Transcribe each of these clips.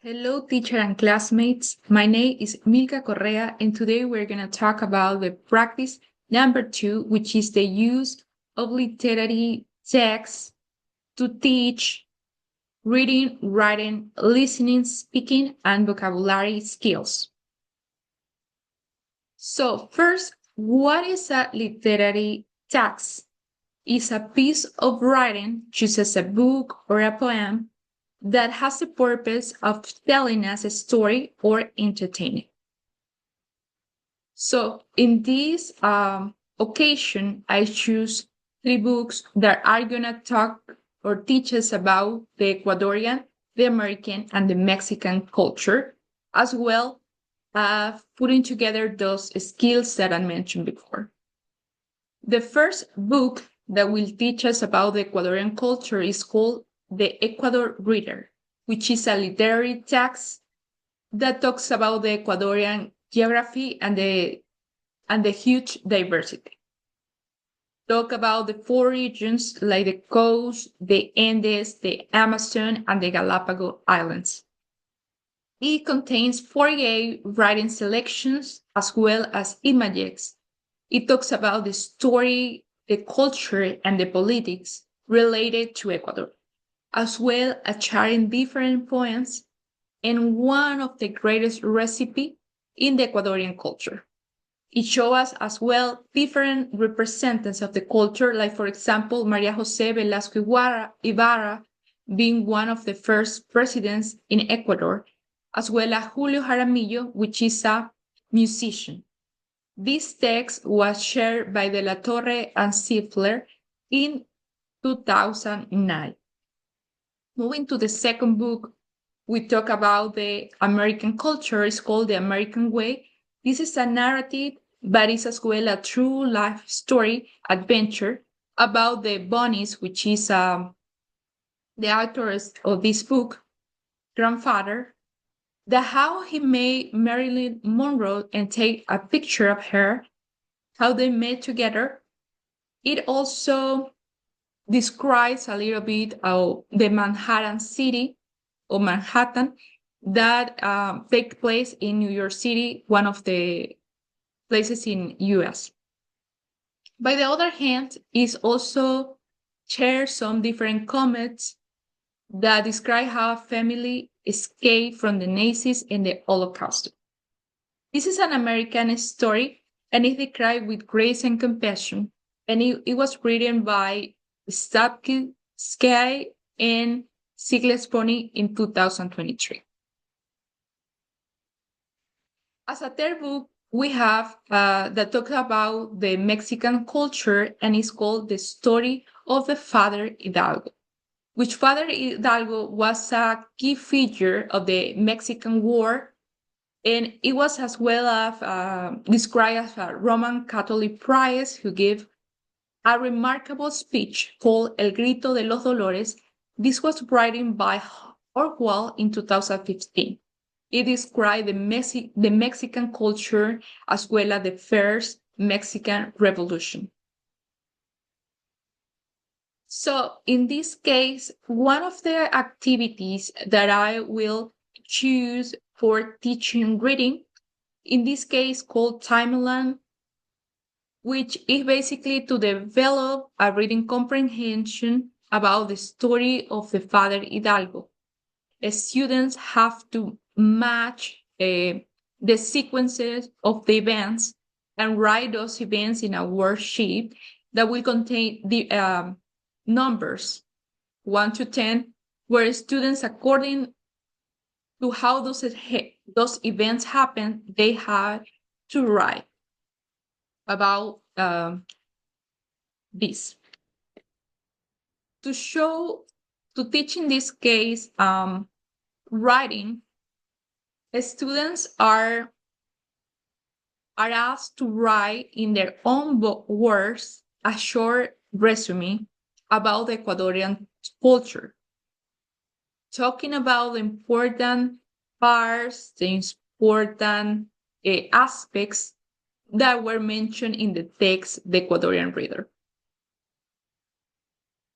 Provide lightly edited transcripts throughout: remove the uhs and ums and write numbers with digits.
Hello, teacher and classmates. My name is Milka Correa, and today we're going to talk about the practice number 2, which is the use of literary texts to teach reading, writing, listening, speaking, and vocabulary skills. So, first, what is a literary text? It's a piece of writing, such as a book or a poem, that has the purpose of telling us a story or entertaining. So in this occasion, I choose 3 books that are going to talk or teach us about the Ecuadorian, the American, and the Mexican culture, as well as putting together those skills that I mentioned before. The first book that will teach us about the Ecuadorian culture is called The Ecuador Reader, which is a literary text that talks about the Ecuadorian geography and the huge diversity. Talk about the 4 regions like the coast, the Andes, the Amazon, and the Galapagos Islands. It contains 48 writing selections as well as images. It talks about the story, the culture, and the politics related to Ecuador, as well as sharing different poems and one of the greatest recipe in the Ecuadorian culture. It shows us as well different representatives of the culture, like for example, Maria Jose Velasco Ibarra being one of the first presidents in Ecuador, as well as Julio Jaramillo, which is a musician. This text was shared by De La Torre and Stifler in 2009. Moving to the second book, we talk about the American culture. It's called The American Way. This is a narrative, but it's as well a true life story adventure about the Bunnies, which is the author of this book, grandfather, how he made Marilyn Monroe and take a picture of her, how they met together. It also describes a little bit of the Manhattan City or Manhattan that take place in New York City, one of the places in US. By the other hand, it also shares some different comments that describe how a family escaped from the Nazis and the Holocaust. This is an American story, and it's described with grace and compassion, and it was written by Stapsky and Siglespony in 2023. As a third book, we have that talks about the Mexican culture, and it's called The Story of the Father Hidalgo, which Father Hidalgo was a key figure of the Mexican War, and it was as well as described as a Roman Catholic priest who gave a remarkable speech called El Grito de los Dolores. This was written by Orwell in 2015. It described the Mexican culture as well as the first Mexican Revolution. So in this case, one of the activities that I will choose for teaching reading, in this case called Timeline, which is basically to develop a reading comprehension about the story of the Father Hidalgo. Students have to match the sequences of the events and write those events in a worksheet that will contain the numbers 1 to 10, where students, according to how those events happen, they have to write about this. To teach in this case writing, students are asked to write in their own words a short resume about the Ecuadorian culture, talking about the important parts, the important aspects that were mentioned in the text, The Ecuadorian Reader.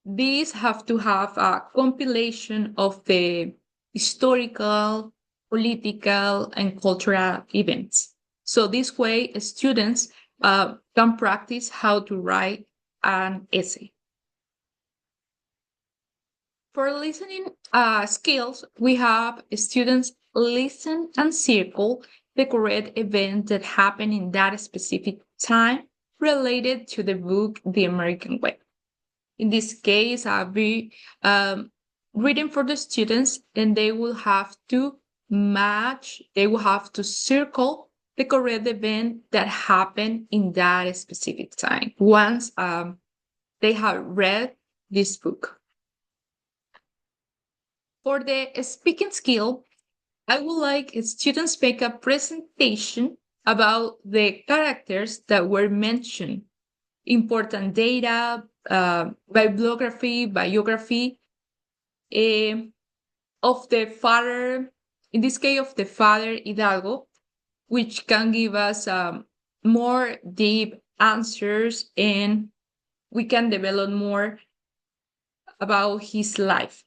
These have to have a compilation of the historical political, and cultural events. So this way, students can practice how to write an essay. For listening skills, we have students listen and circle the correct event that happened in that specific time related to the book The American Way. In this case, I'll be reading for the students, and they will have to they will have to circle the correct event that happened in that specific time once they have read this book. For the speaking skill, I would like students make a presentation about the characters that were mentioned, important data, biography of the father, in this case of the father Hidalgo, which can give us more deep answers, and we can develop more about his life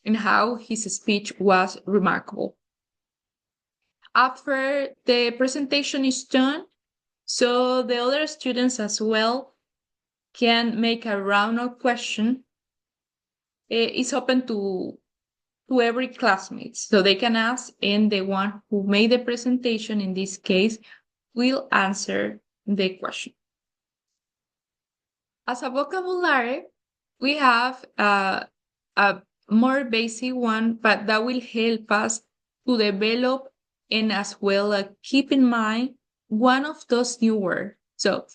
and how his speech was remarkable. After the presentation is done, so the other students as well can make a round of question. It's open to every classmate, so they can ask, and the one who made the presentation, in this case, will answer the question. As a vocabulary, we have a more basic one, but that will help us to develop and as well keep in mind one of those new words. So,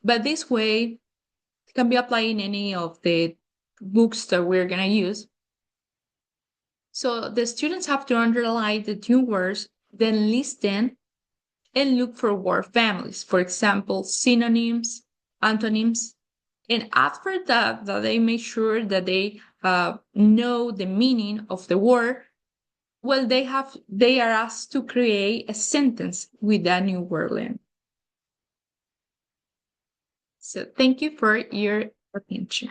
but this way can be applied in any of the books that we're going to use. So the students have to underline the new words, then list them and look for word families. For example, synonyms, antonyms. And after that they make sure that they know the meaning of the word. Well, they are asked to create a sentence with that new word learned. So thank you for your attention.